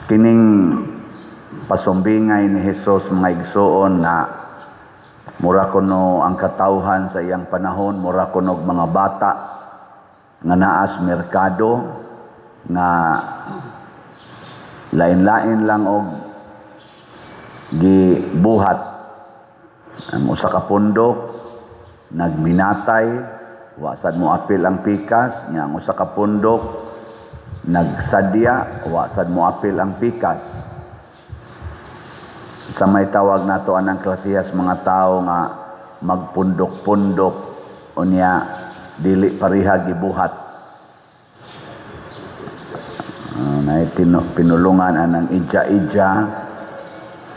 Kining pasumbingay ni Hesus mga igsoon na mura kuno ang katawhan sa iyang panahon, mura kuno mga bata nga naas merkado nga lain-lain lang og gibuhat. Ang usa ka pundok nagminatay, wasad mo apil ang pikas, nya ang usa ka pundok nagsadya, wasad mo apil ang pikas. Sa may tawag nato anang klasihas mga tao nga magpundok-pundok unya dili pareha gibuhat. Na pinulungan anang ija-ija,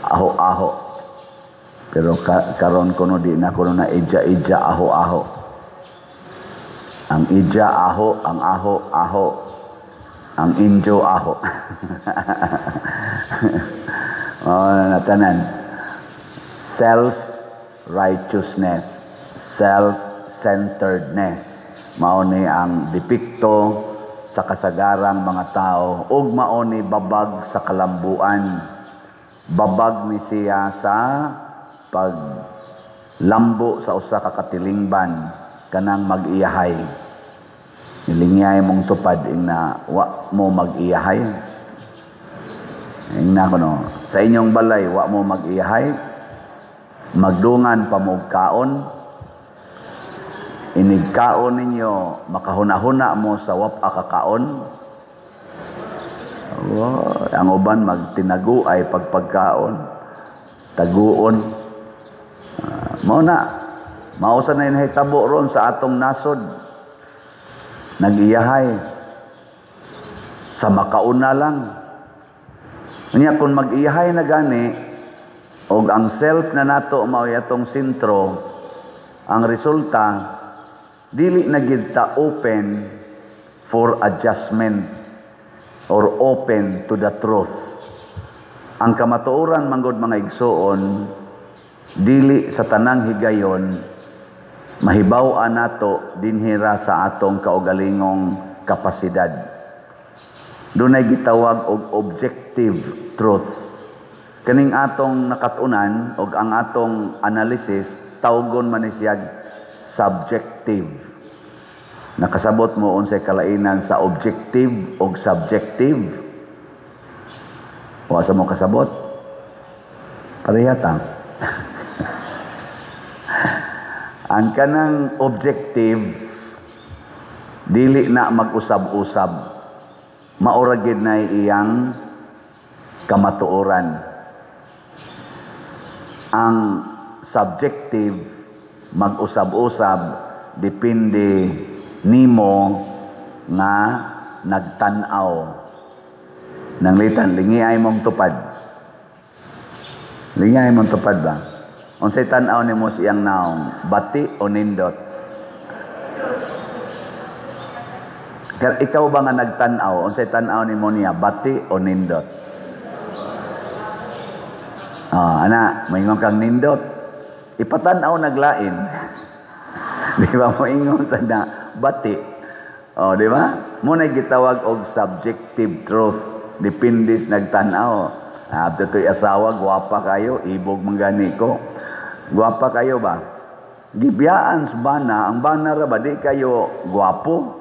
aho-aho. Pero karon kuno di na kuno na ija-ija, aho-aho. Ang ija aho, ang aho aho, ang injo aho. Natanan. Self-righteousness, self-centeredness. Mao ni ang depikto sa kasagarang mga tao ug mao ni babag sa kalambuan. Babag ni siya sa paglambo sa usa ka katilingban kanang mag-iyahay. Nilingay mong tupad na wa mo mag-iyahay. Ingna kuno sa inyong balay wa mo mag-iyahay. Magdungan pa mo kaon. Inigkaon ninyo makahuna-huna mo sa wapa kakaon. Ang uban magtinagu ay pagpagkaon. Taguon. Mao sa na inahitabo ron sa atong nasod. Nag-iyahay. Sa makauna lang. Unya kung mag-iyahay na gani, og ang self na nato mao yatong sentro, ang resulta, dili na gid ta open for adjustment or open to the truth. Ang kamatuoran manggod mga igsoon, dili sa tanang higayon mahibaw-an nato dinhira sa atong kaugalingong kapasidad. Dunay gitawag og objective truth. Kaning atong nakatunan og ang atong analysis tawgon man ni siya subjective. Nakasabot mo unsay kalainan sa objective og subjective? Wa sa mo kasabot? Pareha ta. Ang kanang objective dili na mag-usab-usab. Maura gid na iyang kamatuoran. Ang subjective mag-usab-usab depende nimo nga nagtan-aw. Nang litan lingiay mong tupad. Lingiay mong tupad ba? Unsay tan-aw nimo siyang naong, bati o nindot? Ikaw ba nga nagtan-aw? Unsay tan-aw nimo niya, bati o nindot? Ana, moingon kang nindot. Ipatan-aw naglain. Di ba moingon sa na bati? Di ba? Muna gitawag og subjective truth. Depende sa nagtan-aw. To'y asawa, gwapa kayo, ibog manggani ko. Gwapa kayo ba? Gibiyaan sa bana, ang bana ra ba di kayo gwapo?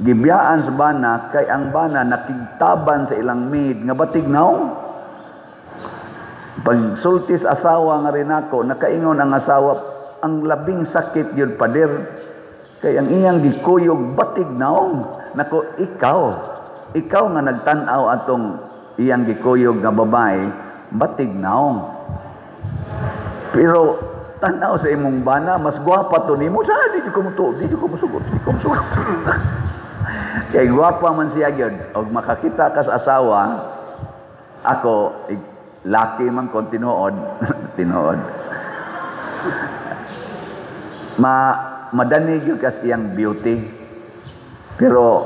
Gibiyaan sa bana, kay ang bana nakigtaban sa ilang maid nga batignaw. Pag sultis asawa nga rin ako, nakaingon ang asawa, ang labing sakit yun pader. Kay ang iyang gikuyog batignaw. Nako, ikaw nga nagtanaw atong iyang gikuyog nga babae, batignaw. Pero tanaw sa imong bana, mas gwapa to nimo. Di ko musugot. Kay gwapa man siya gyud. Og makakita ka sa asawa, ako laki man kon tinuod. Madani gyud kas iyang beauty. Pero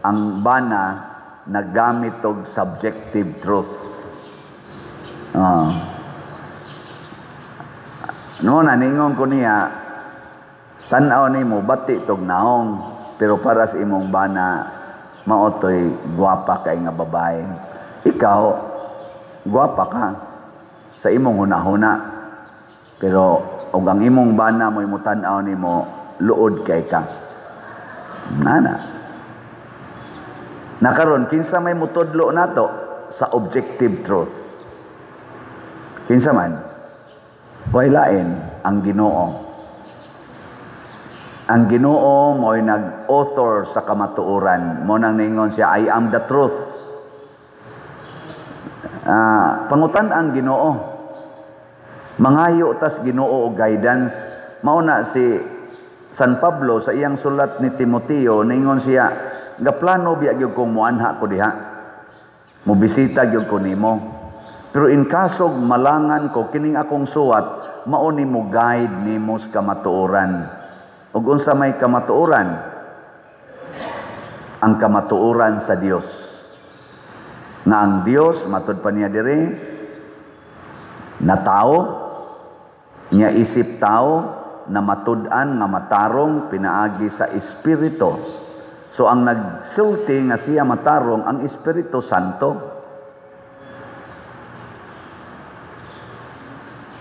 ang bana naggamit og subjective truth. Noon ningon ko niya, tan-aw nimo bati tog naong, pero para sa imong bana maotoy gwapa kay nga babae. Ikaw, gwapa ka sa imong hunahuna. Pero og ang imong bana mo imutan-aw nimo, luod kay ka. Nana. Nakaron kinsa may mutudlo nato sa objective truth. Kinsa man? Way lain ang Ginoo. Ang Ginoo mo'y nag-author sa kamatuoran. Mo nang ningon siya, I am the truth. Pangutan ang Ginoo. Mangayo tas Ginoo og guidance. Mauna si San Pablo sa iyang sulat ni Timoteo, ningon siya, gaplano biya gyud kong muanha ko diha. Mubisita gyud ko nimo. Pero in kasog malangan ko kining akong suwat, mao nimo guide nimo sa kamatuoran. Ug unsa may kamatuoran? Ang kamatuoran sa Dios. Nga ang Dios matud pa niya diri na tao, niya isip tao na matud-an nga matarong pinaagi sa Espiritu. So ang nagsulti nga siya matarong ang Espiritu Santo.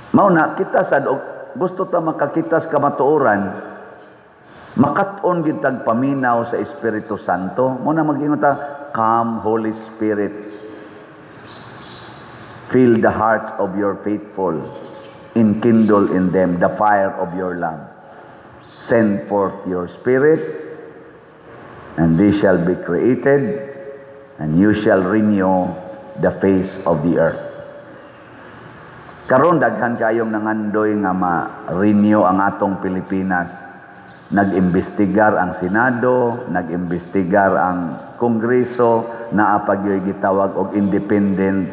Mauna kita sad gusto ta makakita sa kamatuoran, makat-on gid tag paminaw sa Espiritu Santo. Muna mag-ingon ta, come Holy Spirit, fill the hearts of your faithful, enkindle in them the fire of your love. Send forth your Spirit, and they shall be created, and you shall renew the face of the earth. Karon daghan kayong nangandoy nga ma-renew ang atong Pilipinas. Nag-imbestigar ang Senado, nag-imbestigar ang Kongreso, naapagyoy gitawag og independent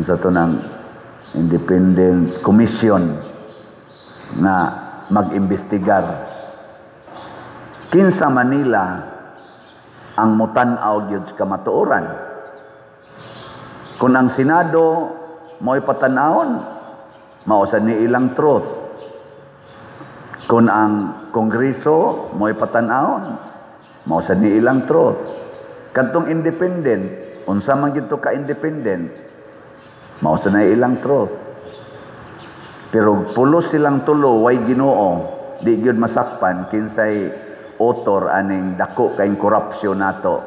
sa to ng independent commission na mag-imbestigar. Kinsa Manila ang mutan-aw gyud sa kamatuoran. Kung ang Senado mo'y patanawon, mao sa ni ilang truth. Kung ang Kongreso mo'y patanawon, mao sa ni ilang truth. Kantong independent, unsa man gito ka independent, mao sa na ilang truth. Pero pulos silang tulo way Ginoo, di gyud masakpan kinsay author aning dako kay korupsyon nato.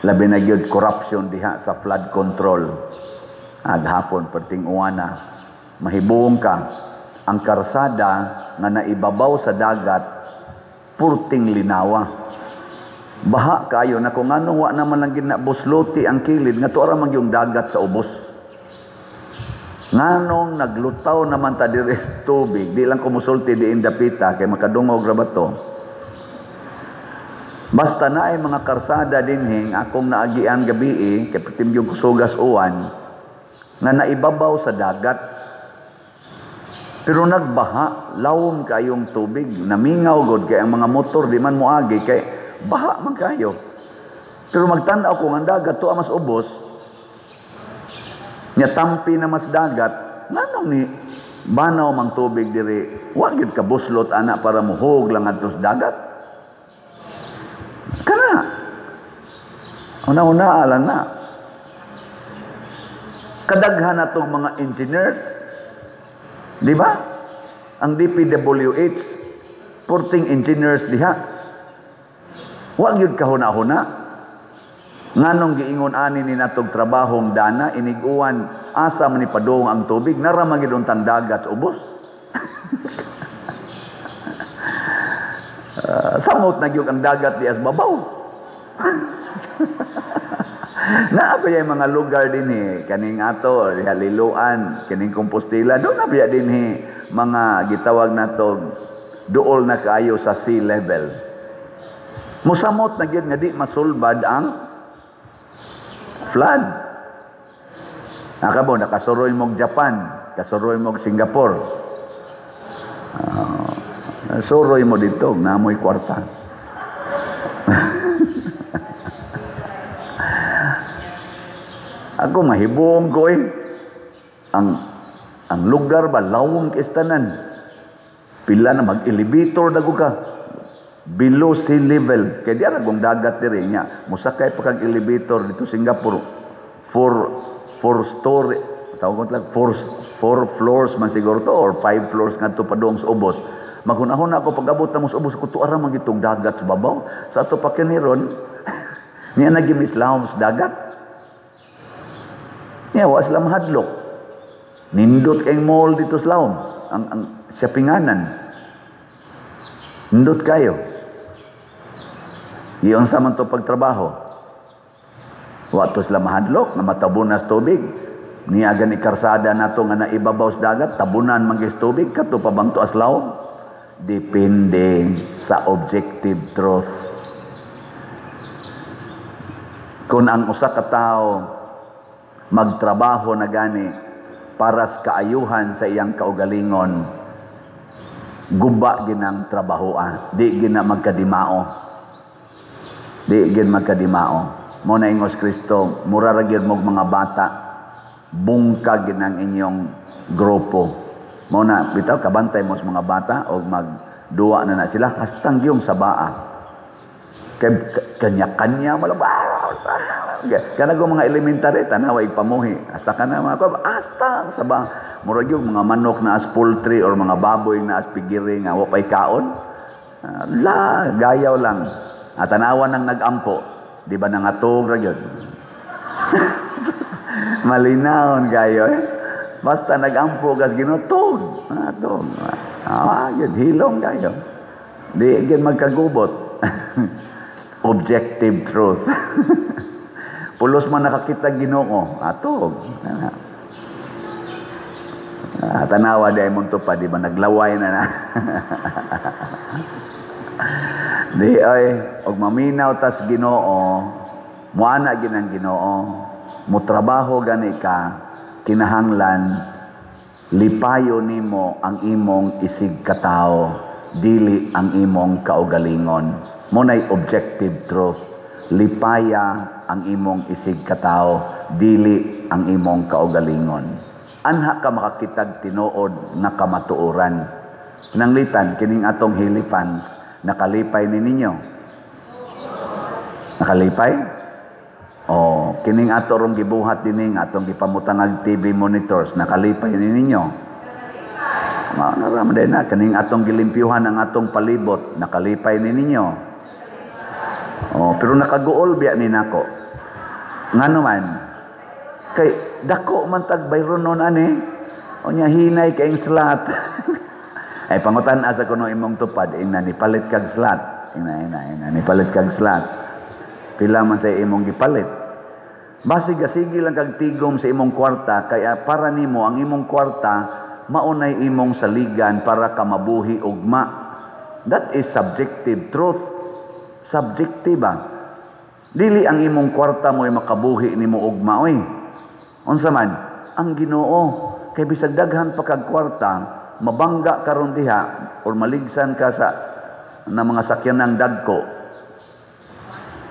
Labi na gyud corruption diha sa flood control. Aghapon perting uwana, mahibong ka ang karsada nga naibabaw sa dagat purting linawa. Baha kayo na kung anong wa naman lang ginabusluti ang kilid nga tuara man yung dagat sa ubos. Nganong naglutaw naman ta diri sa tubig, di lang kumusulti di indapita kay makadungog ra bato. Basta na ay mga karsada dinhing akong naagian gabi kay pitim yung kusugas uwan nga naibabaw sa dagat. Pero nagbaha, lawom kayong tubig, namingaw god kay ang mga motor di man moagi kay baha man kayo. Pero magtanaw ko ang dagat to mas ubos, nya tampi na mas dagat, nganong ni banaw mang tubig diri, wa gyud ka buslot ana para muhog lang adto sa dagat. Kana. Una-una alang na. Kadaghan natong mga engineers, di ba? Ang DPWH, porting engineers diha. Wa gyud kahuna-huna. Nganong giingon ani ni natog trabahong dana iniguan asa man ni padung ang tubig nara man gid untang dagat sa ubos. Samot na gyud ang dagat di as babaw. Naabaya mga lugar din kaning ato Haliluan, kining Compostela, doon nabiya din mga gitawag nato duol na kaayo sa sea level. Musamot na gyud nga di masulbad ang flood. Nakabo nakasuroy mo Japan, kasuroy mo Singapore. Suroy mo dito, namoy kwarta. Ako mahibong ko ang lugar ba lawong kistanan. Pila na mag-elevator dago ka. below sea level. Kaya di aragong dagat diri niya. Musakay pa kag elevator dito Singapore. Four story, tawag ko lang, four floors man siguro to, or 5 floors nga to padung sa ubos. Maghunahon ako pag-abot na mo sa ubos, kutuara man gitong dagat sa babaw. Sa ato pa kiniron, niya nagimislahom sa dagat. Niya, wa sila mahadlok. Nindot kayong mall dito sa lahom. Ang shoppinganan. Nindot kayo. Iyon sa man to pagtrabaho. Wa to sila mahadlok, na matabunas tubig. Niaga ni karsada na to nga naibabaw sa dagat, tabunan manggis tubig, kato pa bang to as lahom? Depende sa objective truth. Kung ang usa ka tawo magtrabaho na gani para sa kaayuhan sa iyang kaugalingon, guba ginang trabahoa, di gina magkadimao. Di gin magkadimao. Mo na ingos Kristo, mura ra gyud mo mga bata, bungkag ginang inyong grupo. Mo na bitaw kabantay mo sa mga bata o magduwa na sila hastang gyung sa baa. Kanya-kanya malaba. Kana go mga elementary tanaw ipamuhi. Hasta kana mga ko hasta sa ba murag yung mga manok na as poultry or mga baboy na as pigiri nga wa pay kaon. Gayaw lang. At tanawan nang nagampo, di ba nangatog ra gyud. Malinawon gayo Basta nagampo gas ginutog. Atong. Yun hilong gayo. Di gyud magkagubot. Objective truth. Pulos man nakakita Ginoo, atog. Tanawa di ay mong tupad, di ba naglaway na. Di ay, og maminaw tas Ginoo, muana ginang Ginoo, mutrabaho gani ka, kinahanglan, lipayo nimo ang imong isig katao, dili ang imong kaugalingon. Munay objective truth. Lipaya ang imong isig katao, dili ang imong kaugalingon. Anha ka makakitag tinuod nga kamatuoran. Nanglitan kining atong Hilifans, nakalipay ni ninyo. Nakalipay? Kining ato rong gibuhat dining atong gipamutangag TV monitors, nakalipay ni ninyo. Naramday na kining atong gilimpyuhan ang atong palibot, nakalipay ni ninyo. Pero nakaguol biya ni nako. Ngano man? Kay dako man tag bayron non ani. Onya hinay kay slat. Ay pangutan asa kuno imong tupad ina ni palit kag slat. Ina ni palit kag slat. Pila man sa imong gipalit. Basig-sige lang kag tigom sa imong kwarta kaya para nimo ang imong kwarta maunay imong saligan para ka mabuhi ugma. That is subjective truth. Subjektiba. Dili ang imong kwarta mo'y makabuhi nimo ugma oy. Unsa man ang Ginoo kay bisag daghan pa kag kwarta, mabangga karon diha or maligsan ka sa na mga sakyanang dagko.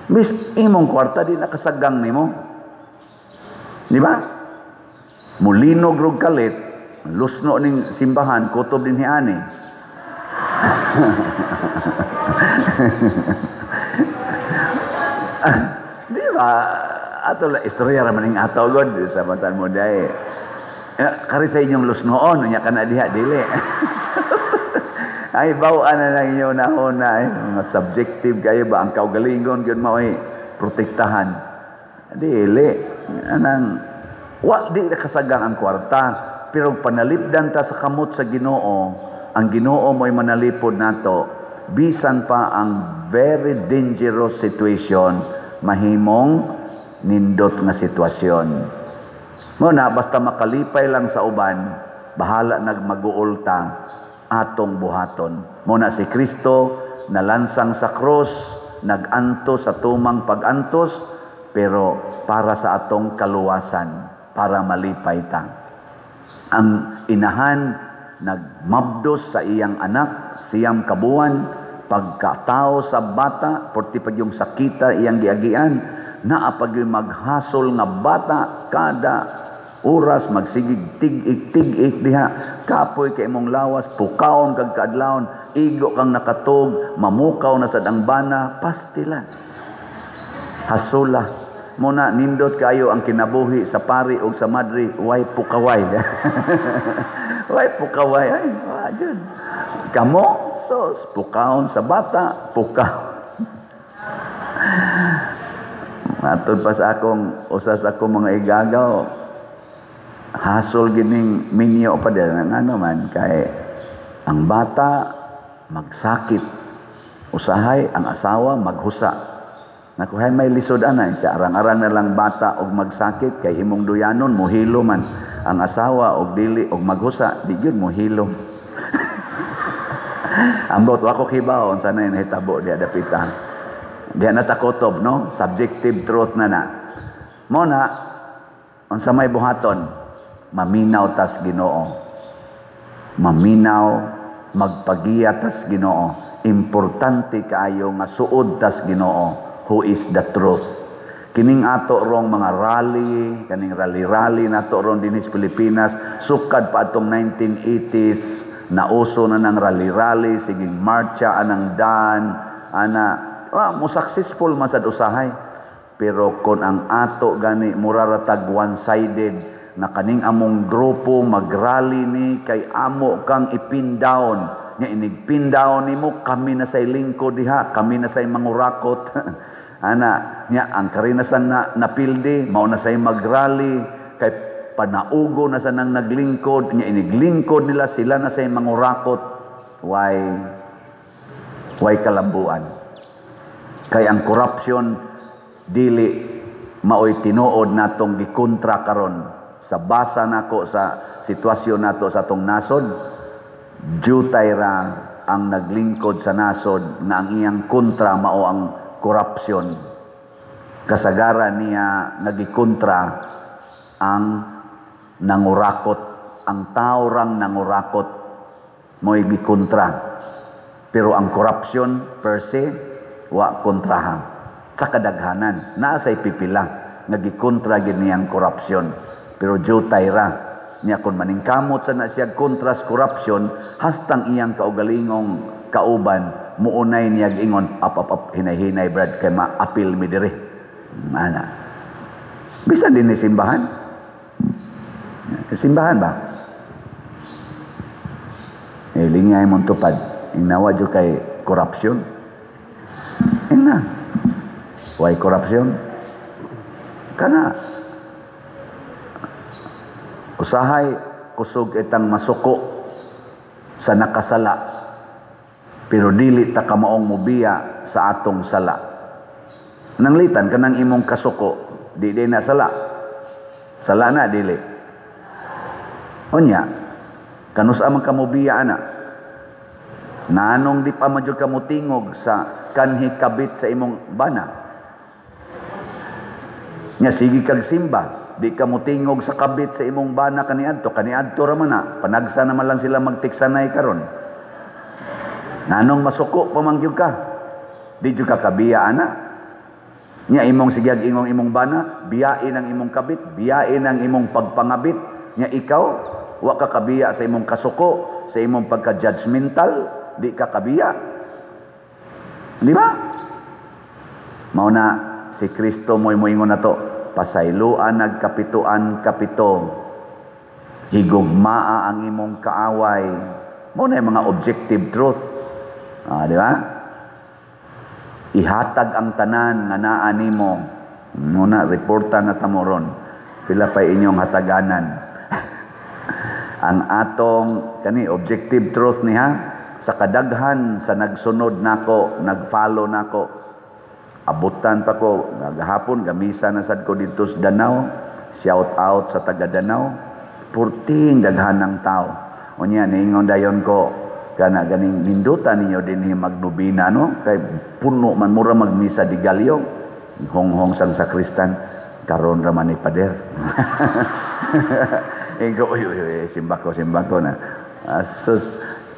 Bis imong kwarta di nakasagang nimo. Di ba? Mulinog rog kalit, lusno ning simbahan kutob dinhi ani. Di ba? Ato la istorya ra maning ato god sa batan mo dai. Kari sa inyong lusnoon nya kana diha dili. Ay baw-an na lang inyo nahuna mga subjective kayo ba ang kaugalingon gyud mao protektahan. Dili anang wa di kasagang ang kwarta pero panalipdan ta sa kamot sa Ginoo, ang Ginoo mo'y manalipod nato bisan pa ang very dangerous situation mahimong nindot nga sitwasyon. Muna basta makalipay lang sa uban, bahala nagmaguol ta atong buhaton. Muna si Kristo nalansang sa krus, nagantos sa tumang pagantos, pero para sa atong kaluwasan, para malipay ta. Ang inahan nagmabdos sa iyang anak, siyam kabuan, pagkatao sa bata, porti pag yung sakita iyang giagian, naapag yung maghasol nga bata, kada oras magsigig tig-ik diha, kapoy kay imong lawas, pukaon kag kaadlawon, igo kang nakatog, mamukaw na sad ang bana, pastilan. Hasula. Muna nindot kayo ang kinabuhi sa pari o sa madri, way pukaway. Way pukaway. Ay, dyan. Kamo, sos, pukaon sa bata, pukaw. Matod pa sa akong, usas akong mga igagaw, hasol gining minyo pa din, ano man, kay ang bata magsakit, usahay ang asawa maghusa. Nakuhay may lisod anay siya arang-arang na lang bata og magsakit kay imong duyanon mohilo man ang asawa og dili og maghusa di gyud mohilo. Ambot ako kibaw unsa na nahitabo diha dapita. Diha natakotob no, subjective truth na. Mo na unsa may buhaton, maminaw tas Ginoo. Maminaw, magpagiya tas Ginoo. Importante kaayo nga suod tas Ginoo. Who is the truth. Kining ato rong mga rally, kaning rally nato ron dinis Pilipinas, sukad pa atong 1980s, nauso na ng rally, siging marcha, anang dan, mo successful man sad usahay. Pero kung ang ato gani, muraratag one-sided, na kaning among grupo mag-rally ni, kay amo kang ipin down, nya inigpin down nimo, kami na say lingkod diha, kami na say mangurakot. Nya ang karinasan na napildi, mao na say mag-rally, kay panaugo na sa nang naglingkod, nya iniglingkod nila, sila na say mangurakot. Why kalabuan? Kay ang corruption dili maoy tinuod natong gikontra karon sa basa nako sa sitwasyon nato sa atong nasod. Jutay ra ang naglingkod sa nasod na ang iyang kontra mao ang korupsyon. Kasagaran niya nagikontra ang nangurakot. Ang tao rang nangurakot mo'y gikontra. Pero ang korupsyon per se wa kontrahan. Sa kadaghanan naa say pipila nagikontra gid niyang korupsyon. Pero jutay ra niya kun maningkamot sa na siya kontra sa korupsyon, hastang iyang kaugalingong kauban muunay niya ingon up hinay-hinay brad kay ma-appeal mi diri. Ana. Bisan din ni simbahan. Simbahan ba? Lingay mong tupad. Inawa jo kay korupsyon. Ina. Why korupsyon? Kana usahay kusog itang masuko sa nakasala, pero dili ta kamaong mubiya sa atong sala. Nanglitan kanang imong kasuko, di na sala. Sala na dili. Unya, kanusa man kamubiya ana? Nanong di pa madyo ka mutingog sa kanhi kabit sa imong bana? Nya sige kag simba, di ka mutingog sa kabit sa imong bana kaniadto ra man na. Panagsa naman lang sila magtiksanay karon. Nanong masuko pamangyog ka? Di jud ka kabiya ana. Nya imong sigyag imong bana, biyain ang imong kabit, biyain ang imong pagpangabit. Nya ikaw wa ka kabiya sa imong kasuko, sa imong pagka-judgmental, di ka kabiya. Di ba? Mao na si Kristo mo'y moingon na to, pasayloan nagkapituan kapito, higugmaa ang imong kaaway. Mao na yung mga objective truth. Di ba? Ihatag ang tanan nga naa nimo. Muna reporta na tamoron. Pila pa inyong hataganan. Ang atong kani objective truth niya, sa kadaghan sa nagsunod nako, nagfollow nako, abutan pa ko gahapon gamisa na sad ko dito sa Danau. Shout out sa taga Danau, purting daghan ng tao. Unya niingon dayon ko kana ganing nindutan ninyo dinhi magnobina no, kay puno man mura magmisa di Galyo, honghong sang sakristan karon ra man ni pader. Ingo uy simba ko na. Sus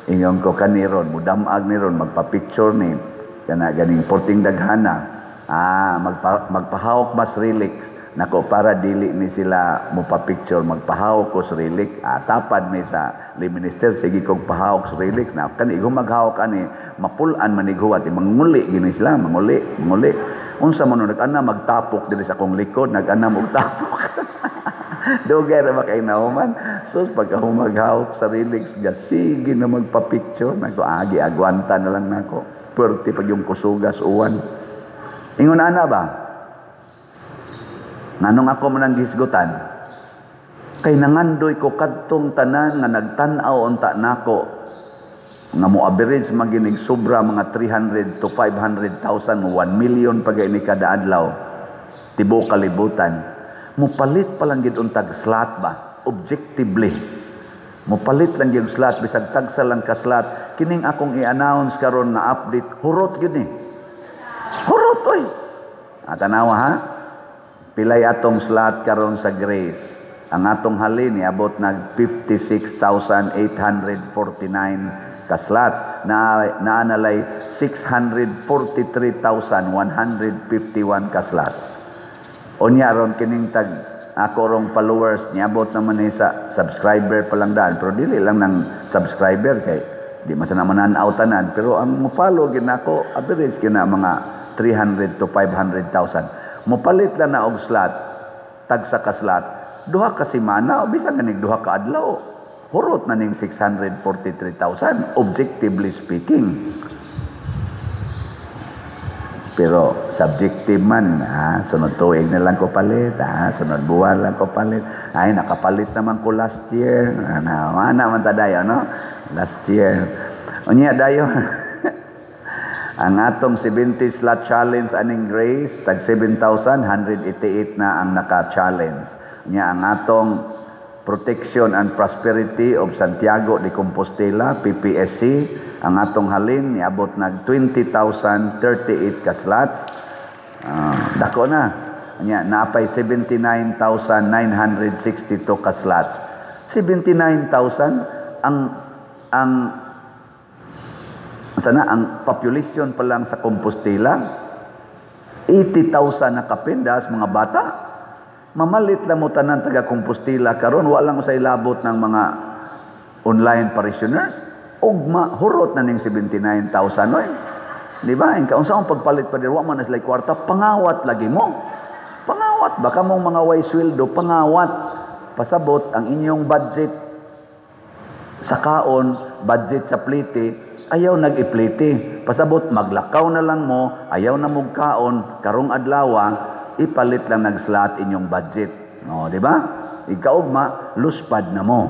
ingon ko kaniron mudamag ni ron magpa-picture ni kana ganing porting daghana. Magpahawak mas relics. Nako, para dili ni sila mo pa-picture, magpahawak ko sa relic. Tapad may sa minister, sige kong pahawak sa relics. Na kani, maghawak ani, mapulan maniguwat. Manguli, gini sila, manguli. Unsa mo nag-ana, magtapok din sa akong likod, nag-ana magtapok. Dugay na makainahuman. So, pagka maghawak sa relics, sige na magpa-picture. Nako, agwanta na lang nako. Pwerte pag yung kusugas, uwan. Ingon ana ba? Nganong ako manang gisgutan? Kay nangandoy ko kadtong tanan nga nagtan-aw unta nako nga mo average maginig sobra mga 300 to 500,000 1 million pagay ni kada adlaw tibuok kalibutan. Mupalit pa lang gid untag slot ba? Objectively. Mupalit lang yung slot bisag tagsa lang ka slot. Kining akong i-announce karon na update hurot gid ni. Hurot oy. Tanawa ha. Pilay atong slot karon sa Grace. Ang atong halin niabot nag 56,849 ka slot. Naanalay 643,151 ka slots. Unya ron kining tag ako rong followers niabot naman ni sa subscriber pa lang daan, pero dili lang ng subscriber kay di man sa naman tanan, pero ang mo-follow gid nako average kina mga 300 to 500,000. Mopalit lang na og slot, tagsa ka slot, duha ka semana o bisan ganig duha ka adlaw. Hurot na ning 643,000 objectively speaking. Pero subjective man, sunod tuig na lang ko palit, sunod buwan lang ko palit. Ay, nakapalit naman ko last year. Naman ta dayo, no? Last year. Unya dayo. Ang atong 70 slot challenge aning Grace, tag 7,188 na ang naka-challenge. Unya ang atong Protection and Prosperity of Santiago de Compostela, PPSC, ang atong halin niabot nag 20,038 ka slots. Dako na. Nya naapay 79,962 ka slots. 79,000 ang population pa lang sa Compostela 80,000 na kapindas mga bata. Mamalit lang mo tanan taga Compostela karon wa lang usay labot ng mga online parishioners. Ugma hurot na ning 79,000 oy. Di ba? Ang kaunsa pagpalit pa dirwa man sila kwarta, pangawat lagi mo. Pangawat baka mong mga way sweldo, pangawat. Pasabot ang inyong budget sa kaon, budget sa plite, ayaw nag-iplite. Pasabot maglakaw na lang mo, ayaw na mog kaon, karong adlaw ipalit lang nag-slot inyong budget. No, di ba? Ikaugma, luspad na mo.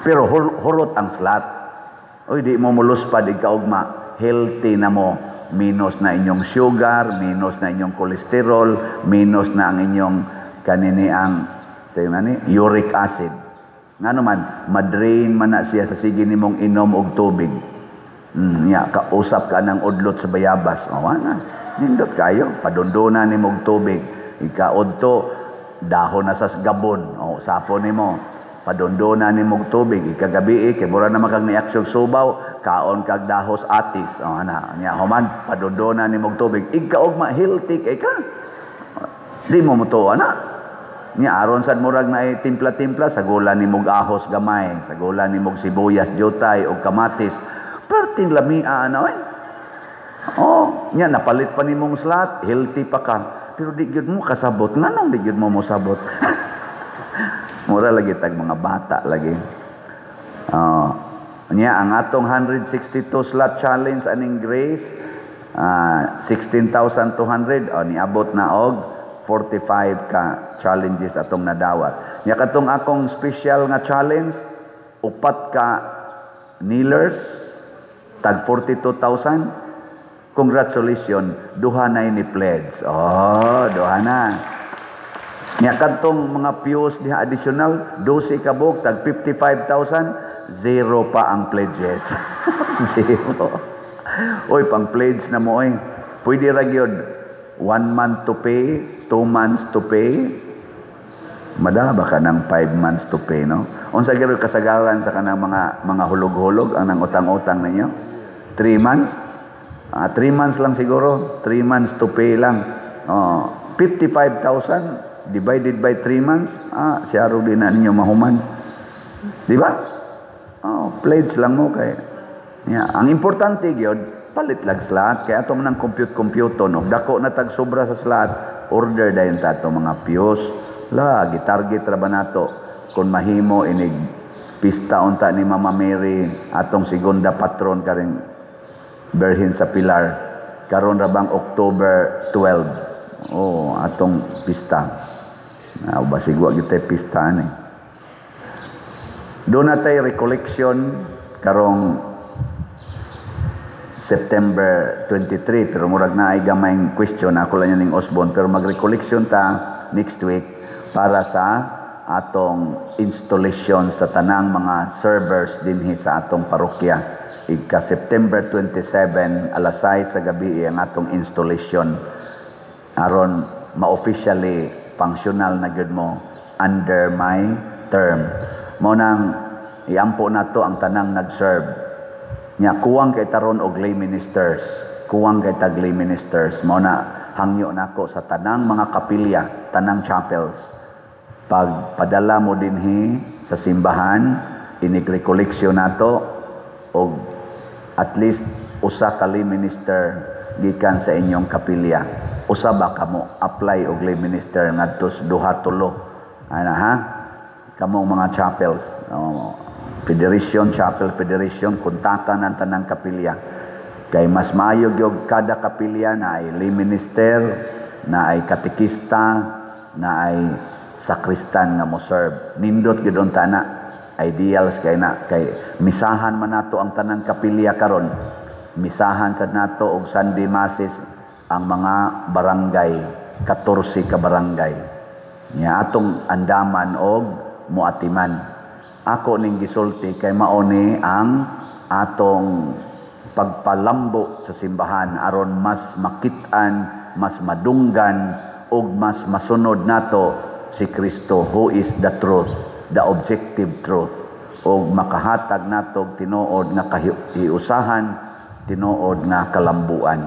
Pero hurot ang slot. Oy, di mo muluspad ikaugma, healthy na mo. Minus na inyong sugar, minus na inyong cholesterol, minus na ang inyong kanini ang uric acid. Nga naman, madrain man na siya sa sige nimong inom og tubig. Kausap ka ng udlot sa bayabas. Na. Nindot kayo, padundunan ni mong tubig. Ikaudto, dahon na sa gabon. Sapo ni mo, padundunan ni mong tubig. Ikagabi, kibura na makag niaksyog subaw, kaon kag dahos atis. Human, padundunan ni mong tubig. Ikaugma, healthy kay ka. Di mo mutuwa na. Aron sad murag na timpla-timpla, sagulan ni mong ahos gamay, sagulan ni mong sibuyas, jutay, o kamatis. Perting lamia na napalit pa ni mong slot, healthy pa ka. Pero di gyud mo kasabot. Nganong di gyud mo sabot? Mura lagi tag mga bata lagi. Ang atong 162 slot challenge aning Grace, 16,200 niabot na og 45 ka challenges atong nadawat. Katong akong special nga challenge, 4 ka kneelers, tag 42,000. Congratulations, duha na ini pledge. Duha na. Katong mga pews diha additional, 12 kabog, tag 55,000, zero pa ang pledges. Zero. Oy, pang pledge na mo oy. Pwede ra gyud 1 month to pay, 2 months to pay. Madaba ka ng 5 months to pay, no? Unsa gyud kasagaran sa kanang mga hulog-hulog ang nang utang-utang ninyo? 3 months? 3 months lang siguro. 3 months to pay lang. 55,000 divided by 3 months. Siya rin na ninyo mahuman. Di ba? Pledge lang mo kay. Ang importante gyud palit lag slot kay ato man ang compute no. Dako na tag sobra sa slot, order dayon ta ato mga fuse. Gitarget ra ba nato kung mahimo inig pista unta ni Mama Mary atong segunda patron karing Berhin sa Pilar karon ra bang October 12. Atong pista. Basig wa gyud tay pista ani. Doon natay recollection karong September 23 pero murag na ay gamayng question ako lang ning Osborne pero mag-recollection ta next week para sa atong installation sa tanang mga servers dinhi sa atong parokya. Ika September 27 alas 6 sa gabi ang atong installation aron ma-officially functional na gyud mo under my term. Mao nang iampo nato ang tanang nag-serve. Nya kuwang kay taron og lay ministers. Kuwang kay tag lay ministers. Mao na hangyo nako sa tanang mga kapilya, tanang chapels. Pag padala mo dinhi sa simbahan, inig-recollection nato og at least usa ka lay minister gikan sa inyong kapilya. Usa ba kamo apply og lay minister ngadto duha tulo. Ana ha? Kamong mga chapels, Federation, Chapel Federation, kontakan ang tanang kapilya. Kay mas maayo gyud kada kapilya na ay lay minister, na ay katekista, na ay sakristan nga mo serve. Nindot gyud unta na ideals kay misahan man nato ang tanang kapilya karon. Misahan sad nato og Sunday masses ang mga barangay, 14 ka barangay. Nya atong andaman og muatiman. Ako ning gisulti kay mauni ang atong pagpalambo sa simbahan aron mas makit-an, mas madunggan ug mas masunod nato si Kristo who is the truth, the objective truth, ug makahatag nato tinuod nga kahiusahan, tinuod nga kalambuan.